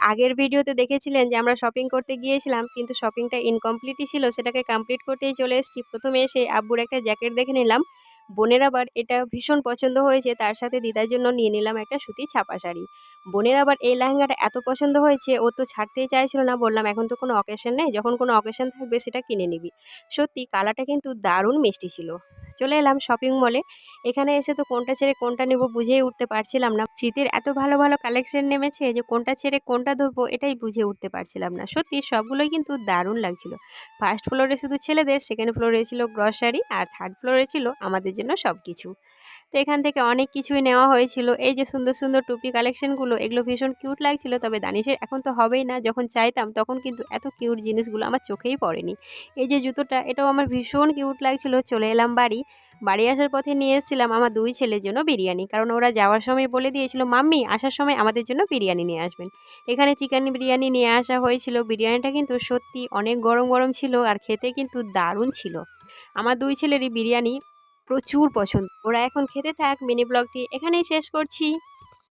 আগের ভিডিওতে দেখেছিলেন যে আমরা শপিং করতে গিয়েছিলাম, কিন্তু শপিংটা ইনকমপ্লিটই ছিল, সেটাকে কমপ্লিট করতেই চলে এসেছি। প্রথমে এসে আব্বুর একটা জ্যাকেট দেখে নিলাম, বোনের আবার এটা ভীষণ পছন্দ হয়েছে, তার সাথে দিদার জন্য নিয়ে নিলাম একটা সুতির ছাপা শাড়ি। বোনের আবার এই লেহেঙ্গাটা এত পছন্দ হয়েছে, ও তো ছাড়তেই চাইছিল না। বললাম এখন তো কোনো অকেশন নেই, যখন কোনো অকেশন থাকবে সেটা কিনে নিবি। সত্যি কালারটা কিন্তু দারুণ মিষ্টি ছিল। চলে এলাম শপিং মলে। এখানে এসে তো কোনটা ছেড়ে কোনটা নেব বুঝেই উঠতে পারছিলাম না। শীতের এত ভালো ভালো কালেকশন নেমেছে যে কোনটা ছেড়ে কোনটা ধরবো এটাই বুঝে উঠতে পারছিলাম না। সত্যি সবগুলোই কিন্তু দারুণ লাগছিল। ফার্স্ট ফ্লোরে শুধু ছেলেদের, সেকেন্ড ফ্লোরে ছিল গ্রসারি, আর থার্ড ফ্লোরে ছিল আমাদের জন্য সব কিছু। তো এখান থেকে অনেক কিছুই নেওয়া হয়েছিল। এই যে সুন্দর সুন্দর টুপি কালেকশনগুলো, এগুলো ভীষণ কিউট লাগছিল। তবে দানিশের এখন তো হবেই না, যখন চাইতাম তখন কিন্তু এত কিউট জিনিসগুলো আমার চোখেই পড়েনি। এই যে জুতোটা, এটাও আমার ভীষণ কিউট লাগছিল। চলে এলাম বাড়ি। বাড়ি আসার পথে নিয়ে এসেছিলাম আমার দুই ছেলের জন্য বিরিয়ানি, কারণ ওরা যাওয়ার সময় বলে দিয়েছিল মাম্মি আসার সময় আমাদের জন্য বিরিয়ানি নিয়ে আসবেন। এখানে চিকেন বিরিয়ানি নিয়ে আসা হয়েছিল। বিরিয়ানিটা কিন্তু সত্যি অনেক গরম গরম ছিল, আর খেতে কিন্তু দারুণ ছিল। আমার দুই ছেলেরই বিরিয়ানি প্রচুর পছন্দ। ওরা এখন খেতে থাক। মিনি ব্লগটি এখানেই শেষ করছি।